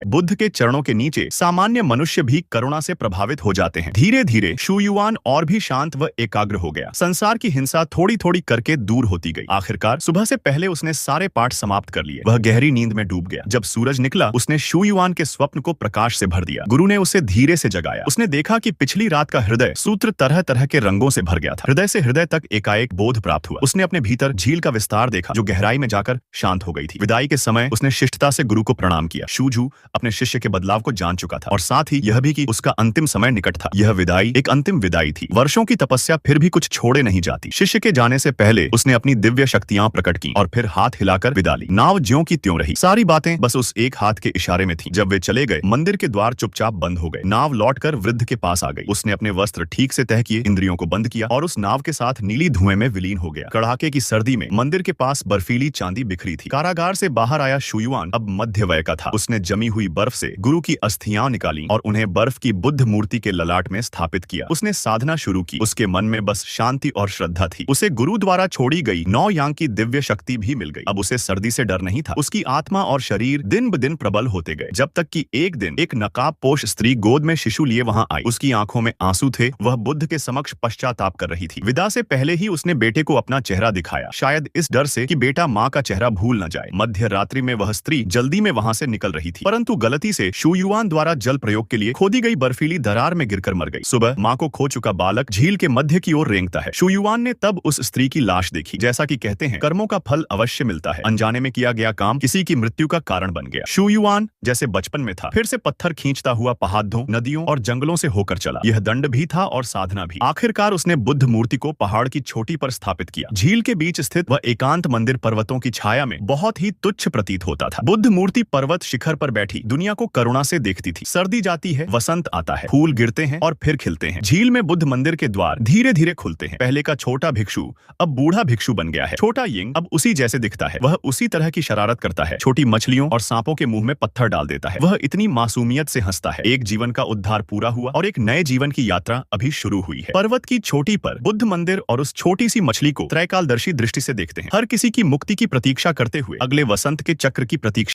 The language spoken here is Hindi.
बुद्ध के चरणों के नीचे सामान्य मनुष्य भी करुणा से प्रभावित हो जाते हैं। धीरे धीरे शूयुआन और भी शांत व एकाग्र हो गया। संसार की हिंसा थोड़ी थोड़ी करके दूर होती गई। आखिरकार सुबह से पहले उसने सारे पाठ समाप्त कर लिए। वह गहरी नींद में डूब गया। जब सूरज निकला उसने शूयुआन के स्वप्न को प्रकाश से भर दिया। गुरु ने उसे धीरे से जगाया। उसने देखा कि पिछली रात का हृदय सूत्र तरह तरह के रंगों से भर गया था। हृदय से हृदय तक एकाएक बोध प्राप्त हुआ। उसने अपने भीतर झील का विस्तार देखा जो गहराई में जाकर शांत हो गई थी। विदाई के समय उसने शिष्टता से गुरु को प्रणाम किया। शूजू अपने शिष्य के बदलाव को जान चुका था और साथ ही यह भी कि उसका अंतिम समय निकट था। यह विदाई एक अंतिम विदाई थी। वर्षों की तपस्या फिर भी कुछ छोड़े नहीं जाती। शिष्य के जाने से पहले उसने अपनी दिव्य शक्तियां प्रकट की और फिर हाथ हिलाकर विदा ली। नाव ज्यों की त्यों रही। सारी बातें बस उस एक हाथ के इशारे में थी। जब वे चले गए मंदिर के द्वार चुपचाप बंद हो गए। नाव लौटकर वृद्ध के पास आ गई। उसने अपने वस्त्र ठीक से तह किए, इंद्रियों को बंद किया और उस नाव के साथ नीली धुएं में विलीन हो गया। कड़ाके की सर्दी में मंदिर के पास बर्फीली चांदी बिखरी थी। कारागार से बाहर आया शूयुआन अब मध्य वय का था। उसने जमी हुई बर्फ से गुरु की अस्थियां निकाली और उन्हें बर्फ की बुद्ध मूर्ति के ललाट में स्थापित किया। उसने साधना शुरू की। उसके मन में बस शांति और श्रद्धा थी। उसे गुरु द्वारा छोड़ी गई 9 यांग की दिव्य शक्ति भी मिल गई। अब उसे सर्दी से डर नहीं था। उसकी आत्मा और शरीर दिन ब दिन प्रबल होते गए, जब तक कि एक दिन एक नकाबपोश स्त्री गोद में शिशु लिए वहां आई। उसकी आंखों में आंसू थे। वह बुद्ध के समक्ष पश्चाताप कर रही थी। विदा से पहले ही उसने बेटे को अपना चेहरा दिखाया, शायद इस डर से कि बेटा माँ का चेहरा भूल न जाए। मध्य रात्रि में वह स्त्री जल्दी में वहां से निकल रही थी, परंतु गलती से शूयुआन द्वारा जल प्रयोग के लिए खोदी गई बर्फीली दरार में गिरकर मर गई। सुबह माँ को खो चुका बालक झील के मध्य की ओर रेंगता है। शूयुआन ने तब उस स्त्री की लाश देखी। जैसा कि कहते हैं, कर्मों का फल अवश्य मिलता है। अनजाने में किया गया काम किसी की मृत्यु का कारण बन गया। शूयुआन जैसे बचपन में था, फिर से पत्थर खींचता हुआ पहाड़ों, नदियों और जंगलों से होकर चला। यह दंड भी था और साधना भी। आखिरकार उसने बुद्ध मूर्ति को पहाड़ की चोटी पर स्थापित किया। झील के बीच स्थित वह एकांत मंदिर पर्वतों की छाया में बहुत ही तुच्छ प्रतीत होता था। बुद्ध मूर्ति पर्वत शिखर पर बैठी दुनिया को करुणा से देखती थी। सर्दी जाती है, वसंत आता है, फूल गिरते हैं और फिर खिलते हैं। झील में बुद्ध मंदिर के द्वार धीरे धीरे खुलते हैं। पहले का छोटा भिक्षु अब बूढ़ा भिक्षु बन गया है। छोटा यिंग अब उसी जैसे दिखता है। वह उसी तरह की शरारत करता है। छोटी मछलियों और सांपों के मुंह में पत्थर डाल देता है। वह इतनी मासूमियत से हंसता है। एक जीवन का उद्धार पूरा हुआ और एक नए जीवन की यात्रा अभी शुरू हुई है। पर्वत की चोटी पर बुद्ध मंदिर और उस छोटी सी मछली को त्रैकालदर्शी दृष्टि से देखते हैं। हर किसी की मुक्ति की प्रतीक्षा करते हुए अगले वसंत के चक्र की प्रतीक्षा